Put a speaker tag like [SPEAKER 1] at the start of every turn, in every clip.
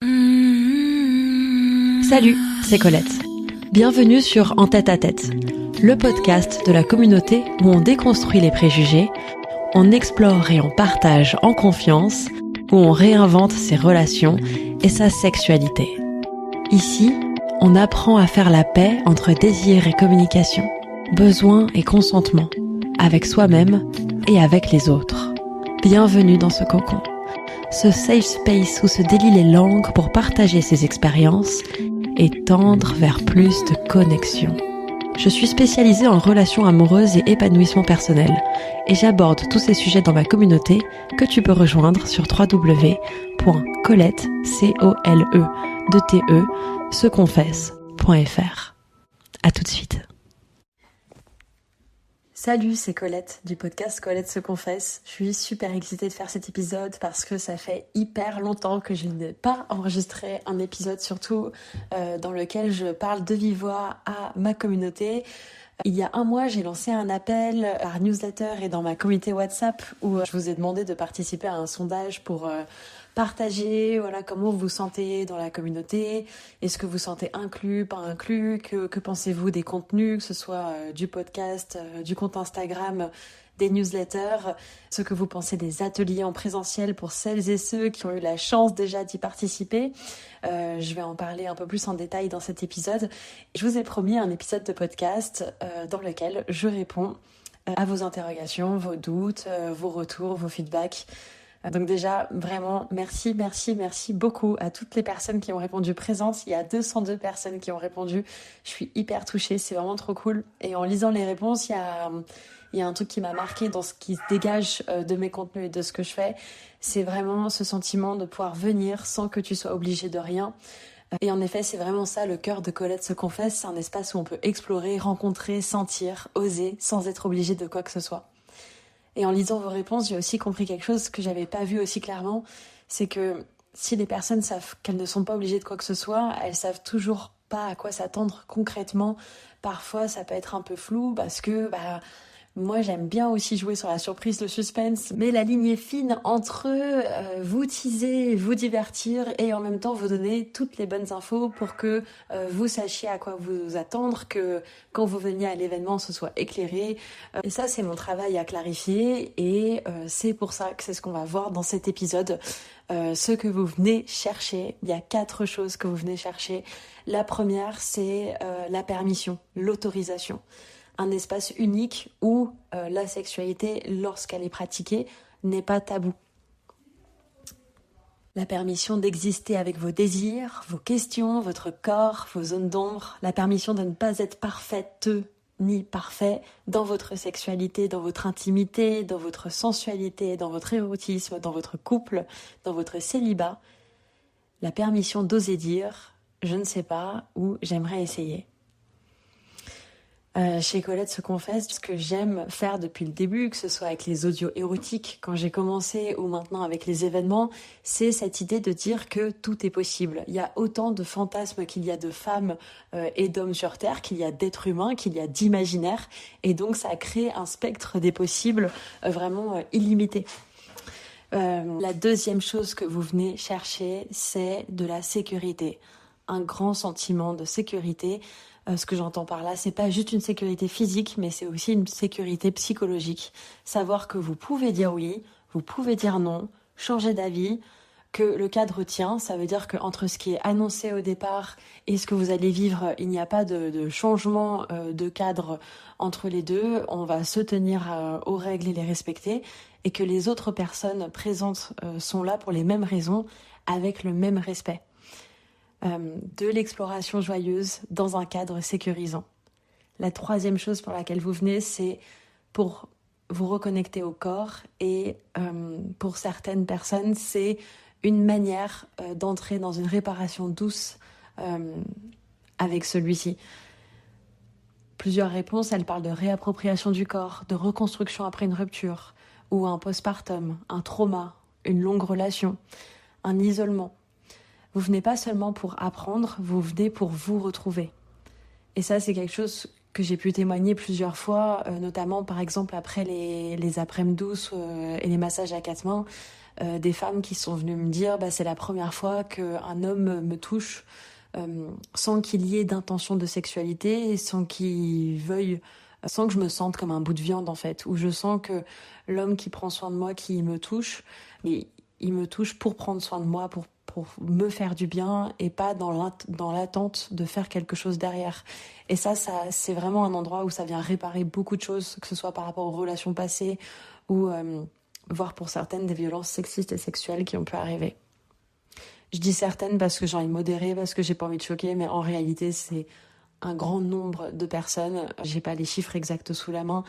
[SPEAKER 1] Salut, c'est Colette. Bienvenue sur En tête à tête, le podcast de la communauté où on déconstruit les préjugés, on explore et on partage en confiance, où on réinvente ses relations et sa sexualité. Ici, on apprend à faire la paix entre désir et communication, besoin et consentement, avec soi-même et avec les autres. Bienvenue dans ce cocon, ce safe space où se délient les langues pour partager ses expériences et tendre vers plus de connexion. Je suis spécialisée en relations amoureuses et épanouissement personnel et j'aborde tous ces sujets dans ma communauté que tu peux rejoindre sur www.colette.seconfesse.fr. À tout de suite. Salut, c'est Colette du podcast Colette se confesse. Je suis super excitée de faire cet épisode parce que ça fait hyper longtemps que je n'ai pas enregistré un épisode, surtout dans lequel je parle de vive voix à ma communauté. Il y a un mois, j'ai lancé un appel par newsletter et dans ma communauté WhatsApp où je vous ai demandé de participer à un sondage pour partager comment vous vous sentez dans la communauté. Est-ce que vous sentez inclus, pas inclus? Que pensez-vous des contenus, que ce soit du podcast, du compte Instagram, des newsletters, ce que vous pensez des ateliers en présentiel pour celles et ceux qui ont eu la chance déjà d'y participer. Je vais en parler un peu plus en détail dans cet épisode. Je vous ai promis un épisode de podcast dans lequel je réponds à vos interrogations, vos doutes, vos retours, vos feedbacks. Donc déjà, vraiment, merci beaucoup à toutes les personnes qui ont répondu présentes. Il y a 202 personnes qui ont répondu. Je suis hyper touchée, c'est vraiment trop cool. Et en lisant les réponses, il y a un truc qui m'a marqué dans ce qui se dégage de mes contenus et de ce que je fais. C'est vraiment ce sentiment de pouvoir venir sans que tu sois obligé de rien. Et en effet, c'est vraiment ça, le cœur de Colette se confesse. C'est un espace où on peut explorer, rencontrer, sentir, oser, sans être obligé de quoi que ce soit. Et en lisant vos réponses, j'ai aussi compris quelque chose que j'avais pas vu aussi clairement. C'est que si les personnes savent qu'elles ne sont pas obligées de quoi que ce soit, elles savent toujours pas à quoi s'attendre concrètement. Parfois, ça peut être un peu flou parce que, moi, j'aime bien aussi jouer sur la surprise, le suspense, mais la ligne est fine entre vous teaser, vous divertir et en même temps vous donner toutes les bonnes infos pour que vous sachiez à quoi vous attendre, que quand vous veniez à l'événement, ce soit éclairé. Et ça, c'est mon travail à clarifier et c'est pour ça que c'est ce qu'on va voir dans cet épisode. Ce que vous venez chercher, il y a 4 choses que vous venez chercher. La première, c'est la permission, l'autorisation. Un espace unique où la sexualité, lorsqu'elle est pratiquée, n'est pas tabou. La permission d'exister avec vos désirs, vos questions, votre corps, vos zones d'ombre. La permission de ne pas être parfaite ni parfait dans votre sexualité, dans votre intimité, dans votre sensualité, dans votre érotisme, dans votre couple, dans votre célibat. La permission d'oser dire « je ne sais pas » ou « j'aimerais essayer ». Chez Colette se confesse, ce que j'aime faire depuis le début, que ce soit avec les audios érotiques quand j'ai commencé ou maintenant avec les événements, c'est cette idée de dire que tout est possible. Il y a autant de fantasmes qu'il y a de femmes et d'hommes sur Terre, qu'il y a d'êtres humains, qu'il y a d'imaginaires, et donc ça crée un spectre des possibles vraiment illimité. La deuxième chose que vous venez chercher, c'est de la sécurité. Un grand sentiment de sécurité. Ce que j'entends par là, c'est pas juste une sécurité physique, mais c'est aussi une sécurité psychologique. Savoir que vous pouvez dire oui, vous pouvez dire non, changer d'avis, que le cadre tient. Ça veut dire qu'entre ce qui est annoncé au départ et ce que vous allez vivre, il n'y a pas de changement de cadre entre les deux. On va se tenir aux règles et les respecter, et que les autres personnes présentes sont là pour les mêmes raisons, avec le même respect. De l'exploration joyeuse dans un cadre sécurisant. La troisième chose pour laquelle vous venez, c'est pour vous reconnecter au corps et pour certaines personnes, c'est une manière d'entrer dans une réparation douce avec celui-ci. Plusieurs réponses, elles parlent de réappropriation du corps, de reconstruction après une rupture ou un postpartum, un trauma, une longue relation, un isolement. Vous venez pas seulement pour apprendre, vous venez pour vous retrouver. Et ça, c'est quelque chose que j'ai pu témoigner plusieurs fois, notamment par exemple après les après-midi douces et les massages à 4 mains. des femmes qui sont venues me dire c'est la première fois qu'un homme me touche sans qu'il y ait d'intention de sexualité, sans qu'il veuille, sans que je me sente comme un bout de viande en fait, où je sens que l'homme qui prend soin de moi, qui me touche, il me touche pour prendre soin de moi, pour me faire du bien et pas dans l'attente de faire quelque chose derrière. Et ça, c'est vraiment un endroit où ça vient réparer beaucoup de choses, que ce soit par rapport aux relations passées ou voire pour certaines des violences sexistes et sexuelles qui ont pu arriver. Je dis certaines parce que j'ai envie de modérer, parce que j'ai pas envie de choquer, mais en réalité, c'est un grand nombre de personnes. J'ai pas les chiffres exacts sous la main,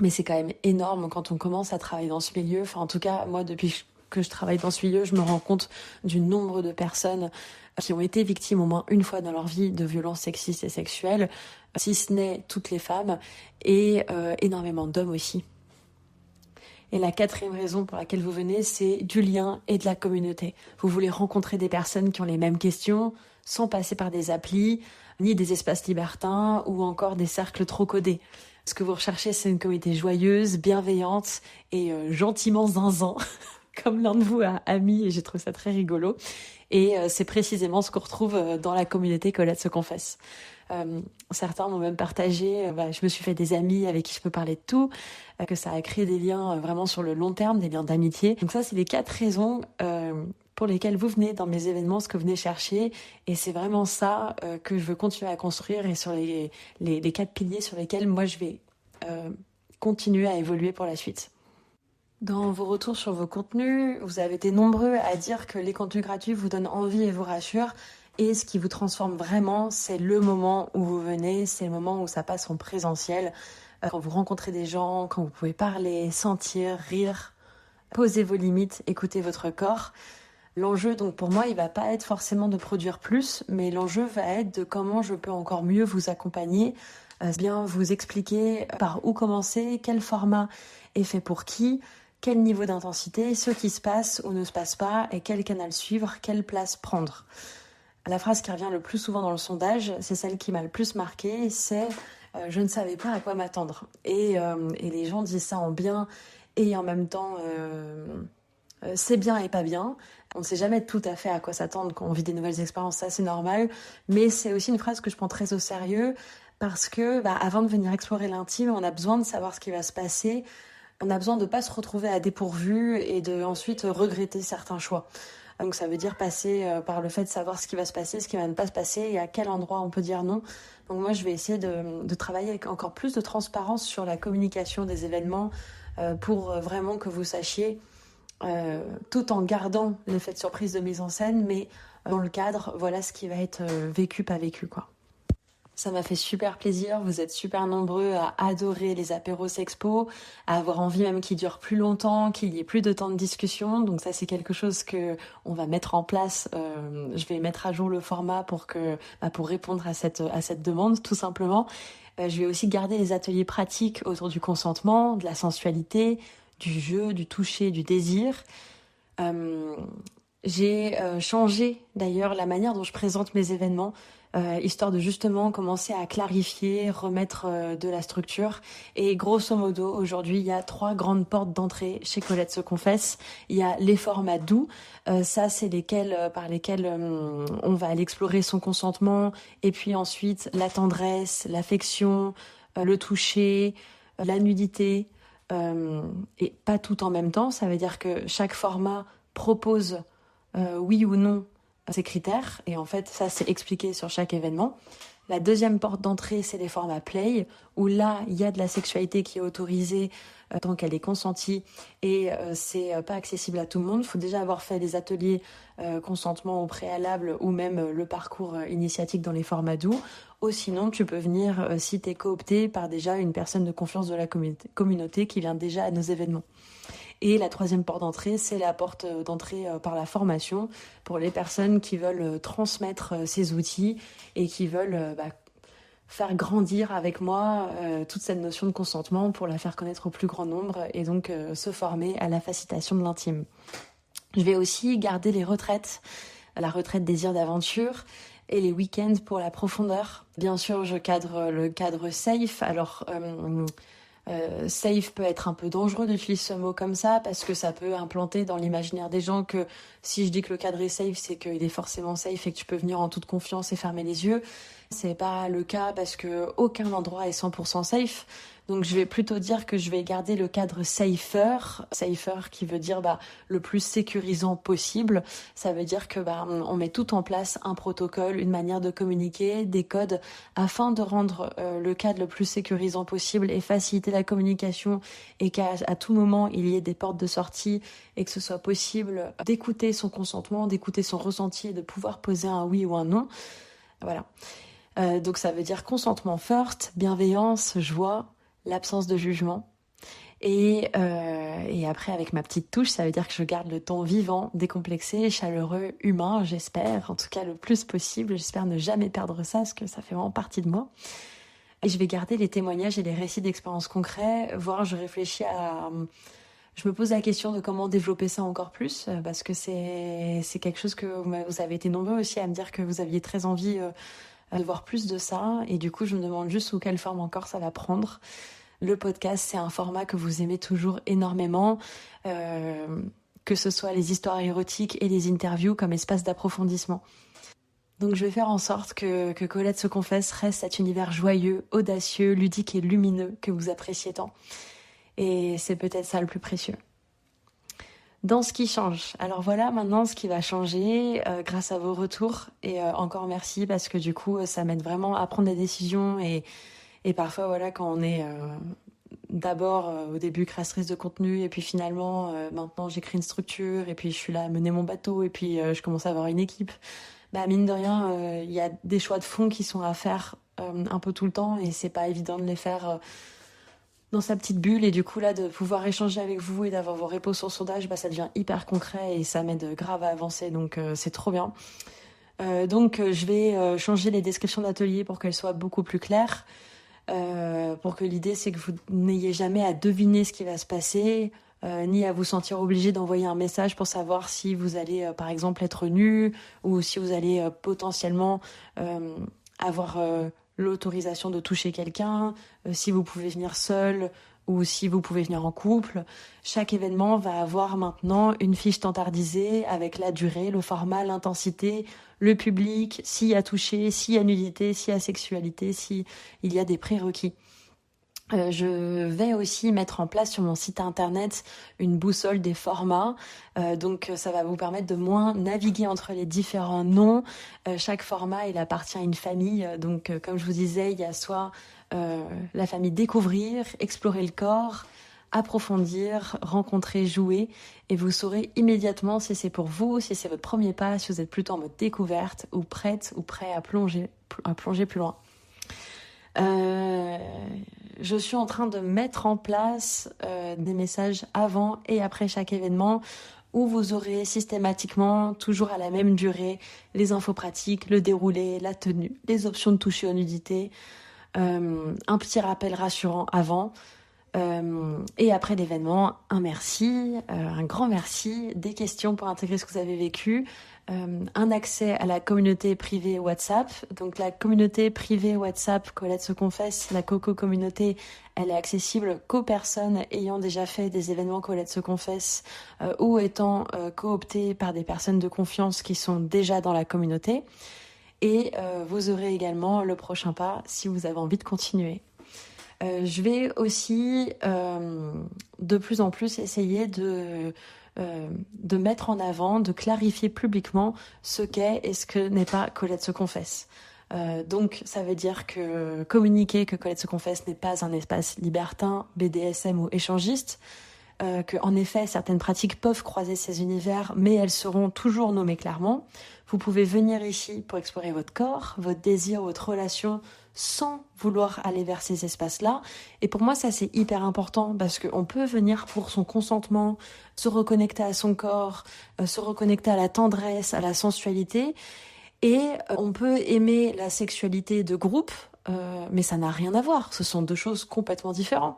[SPEAKER 1] mais c'est quand même énorme quand on commence à travailler dans ce milieu. Enfin, en tout cas, moi, depuis que je travaille dans ce milieu, je me rends compte du nombre de personnes qui ont été victimes au moins une fois dans leur vie de violences sexistes et sexuelles, si ce n'est toutes les femmes, et énormément d'hommes aussi. Et la 4e raison pour laquelle vous venez, c'est du lien et de la communauté. Vous voulez rencontrer des personnes qui ont les mêmes questions, sans passer par des applis, ni des espaces libertins, ou encore des cercles trop codés. Ce que vous recherchez, c'est une communauté joyeuse, bienveillante et gentiment zinzin, comme l'un de vous a mis, et j'ai trouvé ça très rigolo. Et c'est précisément ce qu'on retrouve dans la communauté Colette se confesse. Certains m'ont même partagé, je me suis fait des amis avec qui je peux parler de tout, que ça a créé des liens vraiment sur le long terme, des liens d'amitié. Donc ça, c'est les 4 raisons pour lesquelles vous venez dans mes événements, ce que vous venez chercher. Et c'est vraiment ça que je veux continuer à construire et sur les 4 piliers sur lesquels moi je vais continuer à évoluer pour la suite. Dans vos retours sur vos contenus, vous avez été nombreux à dire que les contenus gratuits vous donnent envie et vous rassurent. Et ce qui vous transforme vraiment, c'est le moment où vous venez, c'est le moment où ça passe en présentiel, quand vous rencontrez des gens, quand vous pouvez parler, sentir, rire, poser vos limites, écouter votre corps. L'enjeu, donc pour moi, il va pas être forcément de produire plus, mais l'enjeu va être de comment je peux encore mieux vous accompagner, bien vous expliquer par où commencer, quel format est fait pour qui, quel niveau d'intensité, ce qui se passe ou ne se passe pas, et quel canal suivre, quelle place prendre. La phrase qui revient le plus souvent dans le sondage, c'est celle qui m'a le plus marquée, c'est « je ne savais pas à quoi m'attendre ». Et les gens disent ça en bien et en même temps c'est bien et pas bien. On ne sait jamais tout à fait à quoi s'attendre quand on vit des nouvelles expériences, ça c'est normal. Mais c'est aussi une phrase que je prends très au sérieux parce que avant de venir explorer l'intime, on a besoin de savoir ce qui va se passer. On a besoin de ne pas se retrouver à dépourvu et de ensuite regretter certains choix. Donc ça veut dire passer par le fait de savoir ce qui va se passer, ce qui va ne pas se passer et à quel endroit on peut dire non. Donc moi je vais essayer de travailler avec encore plus de transparence sur la communication des événements pour vraiment que vous sachiez, tout en gardant l'effet de surprise de mise en scène, mais dans le cadre, voilà ce qui va être vécu, pas vécu quoi. Ça m'a fait super plaisir, vous êtes super nombreux à adorer les apéros sexpo, à avoir envie même qu'ils durent plus longtemps, qu'il y ait plus de temps de discussion. Donc ça c'est quelque chose que on va mettre en place. Je vais mettre à jour le format pour répondre à cette demande tout simplement. Je vais aussi garder les ateliers pratiques autour du consentement, de la sensualité, du jeu, du toucher, du désir. J'ai changé d'ailleurs la manière dont je présente mes événements, histoire de justement commencer à clarifier, remettre de la structure. Et grosso modo, aujourd'hui, il y a 3 grandes portes d'entrée chez Colette se confesse. Il y a les formats doux, ça c'est par lesquels on va aller explorer son consentement, et puis ensuite la tendresse, l'affection, le toucher, la nudité, et pas tout en même temps. Ça veut dire que chaque format propose oui ou non ces critères, et en fait ça c'est expliqué sur chaque événement. La deuxième porte d'entrée, c'est les formats play, où là il y a de la sexualité qui est autorisée tant qu'elle est consentie, et c'est pas accessible à tout le monde. Il faut déjà avoir fait des ateliers consentement au préalable ou même le parcours initiatique dans les formats doux, ou sinon tu peux venir si t'es coopté par déjà une personne de confiance de la communauté qui vient déjà à nos événements. Et la troisième porte d'entrée, c'est la porte d'entrée par la formation pour les personnes qui veulent transmettre ces outils et qui veulent faire grandir avec moi toute cette notion de consentement pour la faire connaître au plus grand nombre et donc se former à la facilitation de l'intime. Je vais aussi garder les retraites, la retraite désir d'aventure et les week-ends pour la profondeur. Bien sûr, je cadre le cadre safe. Alors, Safe peut être un peu dangereux d'utiliser ce mot comme ça parce que ça peut implanter dans l'imaginaire des gens que si je dis que le cadre est safe, c'est qu'il est forcément safe et que tu peux venir en toute confiance et fermer les yeux. C'est pas le cas parce que aucun endroit est 100% safe. Donc je vais plutôt dire que je vais garder le cadre safer qui veut dire le plus sécurisant possible. Ça veut dire que on met tout en place, un protocole, une manière de communiquer, des codes afin de rendre le cadre le plus sécurisant possible et faciliter la communication et qu'à tout moment il y ait des portes de sortie et que ce soit possible d'écouter son consentement, d'écouter son ressenti et de pouvoir poser un oui ou un non. Voilà. Donc ça veut dire consentement first, bienveillance, joie, l'absence de jugement. Et après, avec ma petite touche, ça veut dire que je garde le ton vivant, décomplexé, chaleureux, humain, j'espère, en tout cas le plus possible. J'espère ne jamais perdre ça, parce que ça fait vraiment partie de moi. Et je vais garder les témoignages et les récits d'expériences concrets, voire je réfléchis à... Je me pose la question de comment développer ça encore plus, parce que c'est quelque chose que vous avez été nombreux aussi à me dire que vous aviez très envie de voir plus de ça. Et du coup, je me demande juste sous quelle forme encore ça va prendre. Le podcast, c'est un format que vous aimez toujours énormément, que ce soit les histoires érotiques et les interviews comme espace d'approfondissement. Donc je vais faire en sorte que Colette se confesse reste cet univers joyeux, audacieux, ludique et lumineux que vous appréciez tant. Et c'est peut-être ça le plus précieux. Dans ce qui change. Alors voilà maintenant ce qui va changer grâce à vos retours. Et encore merci parce que du coup ça m'aide vraiment à prendre des décisions et parfois voilà quand on est d'abord au début créatrice de contenu et puis finalement maintenant j'écris une structure et puis je suis là à mener mon bateau et puis je commence à avoir une équipe. Mine de rien il y a des choix de fond qui sont à faire un peu tout le temps et c'est pas évident de les faire dans sa petite bulle et du coup là de pouvoir échanger avec vous et d'avoir vos réponses sur sondage, ça devient hyper concret et ça m'aide grave à avancer donc c'est trop bien. Donc je vais changer les descriptions d'atelier pour qu'elles soient beaucoup plus claires, pour que l'idée c'est que vous n'ayez jamais à deviner ce qui va se passer, ni à vous sentir obligé d'envoyer un message pour savoir si vous allez par exemple être nu ou si vous allez potentiellement avoir l'autorisation de toucher quelqu'un, si vous pouvez venir seul ou si vous pouvez venir en couple. Chaque événement va avoir maintenant une fiche standardisée avec la durée, le format, l'intensité, le public, s'il y a touché, s'il y a nudité, s'il y a sexualité, s'il y a des prérequis. Je vais aussi mettre en place sur mon site internet une boussole des formats, donc ça va vous permettre de moins naviguer entre les différents noms. Chaque format il appartient à une famille, donc comme je vous disais il y a soit la famille découvrir, explorer le corps, approfondir, rencontrer, jouer, et vous saurez immédiatement si c'est pour vous, si c'est votre premier pas, si vous êtes plutôt en mode découverte ou prête ou prêt à plonger plus loin. Je suis en train de mettre en place des messages avant et après chaque événement où vous aurez systématiquement, toujours à la même durée, les infos pratiques, le déroulé, la tenue, les options de toucher aux nudités, un petit rappel rassurant avant et après l'événement, un merci, un grand merci, des questions pour intégrer ce que vous avez vécu, un accès à la communauté privée WhatsApp. Donc la communauté privée WhatsApp Colette se confesse, la Coco communauté, elle est accessible qu'aux personnes ayant déjà fait des événements Colette se confesse ou étant cooptées par des personnes de confiance qui sont déjà dans la communauté. Et vous aurez également le prochain pas si vous avez envie de continuer. Je vais aussi de plus en plus essayer de mettre en avant, de clarifier publiquement ce qu'est et ce que n'est pas Colette se confesse. Donc ça veut dire que communiquer que Colette se confesse n'est pas un espace libertin, BDSM ou échangiste, que en effet certaines pratiques peuvent croiser ces univers, mais elles seront toujours nommées clairement. Vous pouvez venir ici pour explorer votre corps, votre désir, votre relation, sans vouloir aller vers ces espaces-là. Et pour moi, ça, c'est hyper important parce qu'on peut venir pour son consentement, se reconnecter à son corps, se reconnecter à la tendresse, à la sensualité. Et on peut aimer la sexualité de groupe, mais ça n'a rien à voir. Ce sont deux choses complètement différentes.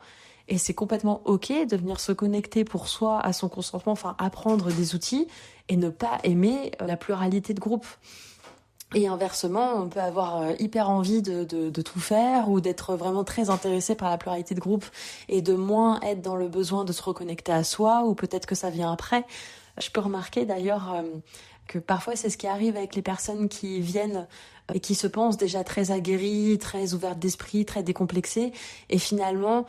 [SPEAKER 1] Et c'est complètement OK de venir se connecter pour soi à son consentement, enfin apprendre des outils et ne pas aimer la pluralité de groupe. Et inversement, on peut avoir hyper envie de tout faire ou d'être vraiment très intéressé par la pluralité de groupe et de moins être dans le besoin de se reconnecter à soi, ou peut-être que ça vient après. Je peux remarquer d'ailleurs que parfois c'est ce qui arrive avec les personnes qui viennent et qui se pensent déjà très aguerries, très ouvertes d'esprit, très décomplexées, et finalement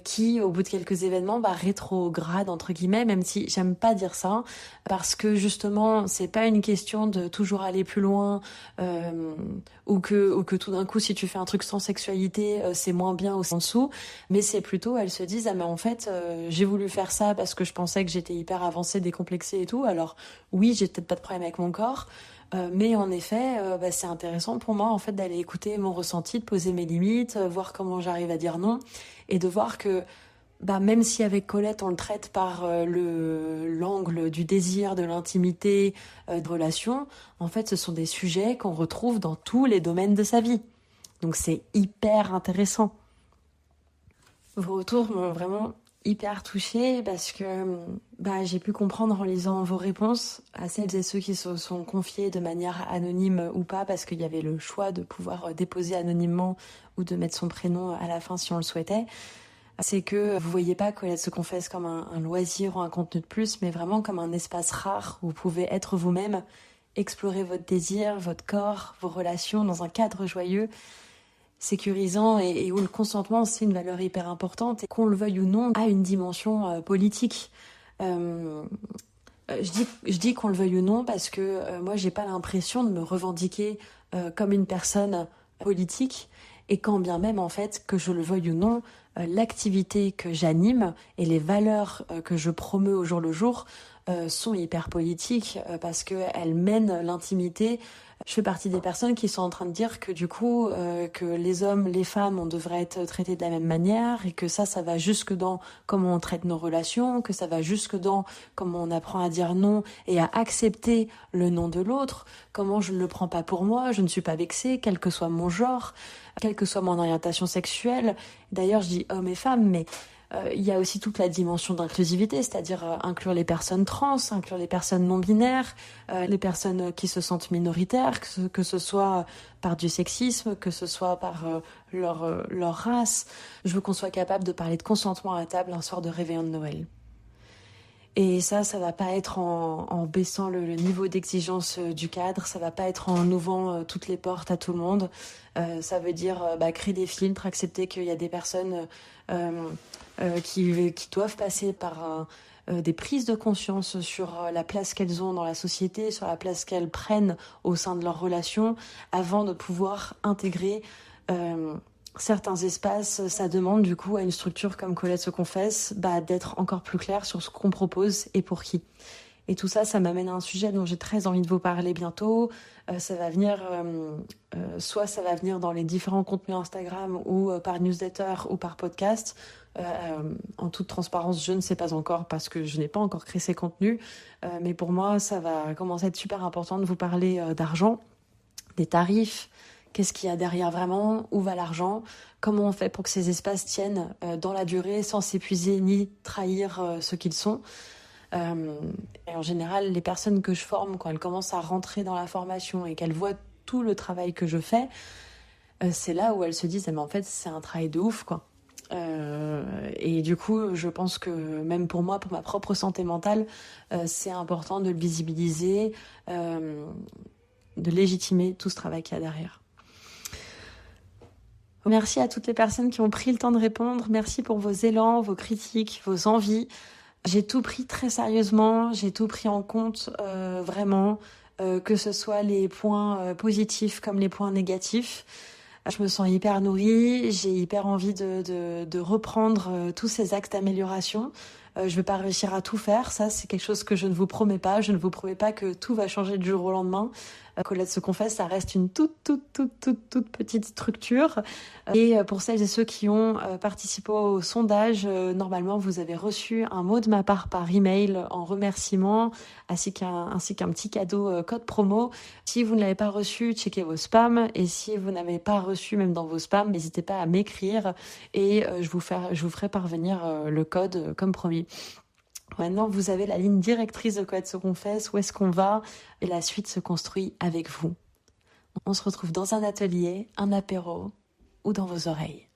[SPEAKER 1] qui, au bout de quelques événements, rétrogradent entre guillemets, même si j'aime pas dire ça, parce que justement c'est pas une question de toujours aller plus loin, ou que tout d'un coup si tu fais un truc sans sexualité c'est moins bien ou c'est en dessous, mais c'est plutôt elles se disent ah mais en fait j'ai voulu faire ça parce que je pensais que j'étais hyper avancée, décomplexée et tout, alors oui j'ai peut-être pas de problème avec mon corps. Mais en effet, c'est intéressant pour moi en fait d'aller écouter mon ressenti, de poser mes limites, voir comment j'arrive à dire non, et de voir que même si avec Colette on le traite par l'angle du désir, de l'intimité, de relation, en fait ce sont des sujets qu'on retrouve dans tous les domaines de sa vie. Donc c'est hyper intéressant. Vos retours m'ont vraiment hyper touchée parce que j'ai pu comprendre en lisant vos réponses à celles et ceux qui se sont confiés de manière anonyme ou pas, parce qu'il y avait le choix de pouvoir déposer anonymement ou de mettre son prénom à la fin si on le souhaitait. C'est que vous voyez pas Colette se confesse comme un loisir ou un contenu de plus, mais vraiment comme un espace rare où vous pouvez être vous-même, explorer votre désir, votre corps, vos relations dans un cadre joyeux, sécurisant, et où le consentement c'est une valeur hyper importante et qu'on le veuille ou non a une dimension politique. Je dis qu'on le veuille ou non parce que moi j'ai pas l'impression de me revendiquer comme une personne politique, et quand bien même en fait que je le veuille ou non, l'activité que j'anime et les valeurs que je promeus au jour le jour sont hyper politiques parce qu'elles mènent l'intimité. Je fais partie des personnes qui sont en train de dire que du coup, que les hommes, les femmes, on devrait être traités de la même manière, et que ça va jusque dans comment on traite nos relations, que ça va jusque dans comment on apprend à dire non et à accepter le non de l'autre, comment je ne le prends pas pour moi, je ne suis pas vexée, quel que soit mon genre, quelle que soit mon orientation sexuelle. D'ailleurs, je dis hommes et femmes, mais il y a aussi toute la dimension d'inclusivité, c'est-à-dire inclure les personnes trans, inclure les personnes non-binaires, les personnes qui se sentent minoritaires, que ce soit par du sexisme, que ce soit par leur race. Je veux qu'on soit capable de parler de consentement à la table un soir de réveillon de Noël. Et ça va pas être en baissant le niveau d'exigence du cadre, ça va pas être en ouvrant toutes les portes à tout le monde. Ça veut dire créer des filtres, accepter qu'il y a des personnes qui doivent passer par des prises de conscience sur la place qu'elles ont dans la société, sur la place qu'elles prennent au sein de leurs relations, avant de pouvoir intégrer certains espaces. Ça demande du coup à une structure comme Colette se confesse d'être encore plus clair sur ce qu'on propose et pour qui. Et tout ça, ça m'amène à un sujet dont j'ai très envie de vous parler bientôt. Ça va venir, soit ça va venir dans les différents contenus Instagram ou par newsletter ou par podcast. En toute transparence, je ne sais pas encore parce que je n'ai pas encore créé ces contenus. Mais pour moi, ça va commencer à être super important de vous parler d'argent, des tarifs. Qu'est-ce qu'il y a derrière vraiment? Où va l'argent? Comment on fait pour que ces espaces tiennent dans la durée sans s'épuiser ni trahir ce qu'ils sont? Et en général, les personnes que je forme, quand elles commencent à rentrer dans la formation et qu'elles voient tout le travail que je fais, c'est là où elles se disent mais en fait c'est un travail de ouf quoi. Et du coup je pense que même pour moi, pour ma propre santé mentale, c'est important de le visibiliser, de légitimer tout ce travail qu'il y a derrière. Merci à toutes les personnes qui ont pris le temps de répondre. Merci pour vos élans, vos critiques, vos envies. J'ai tout pris très sérieusement, j'ai tout pris en compte vraiment, que ce soit les points positifs comme les points négatifs. Je me sens hyper nourrie, j'ai hyper envie de reprendre tous ces axes d'amélioration. Je ne vais pas réussir à tout faire, ça c'est quelque chose que je ne vous promets pas. Je ne vous promets pas que tout va changer du jour au lendemain. Colette se confesse, ça reste une toute petite structure. Et pour celles et ceux qui ont participé au sondage, normalement vous avez reçu un mot de ma part par email en remerciement, ainsi qu'un petit cadeau code promo. Si vous ne l'avez pas reçu, checkez vos spams. Et si vous n'avez pas reçu même dans vos spams, n'hésitez pas à m'écrire et je vous ferai parvenir le code comme promis. Maintenant, vous avez la ligne directrice de Colette se confesse, où est-ce qu'on va, et la suite se construit avec vous. On se retrouve dans un atelier, un apéro ou dans vos oreilles.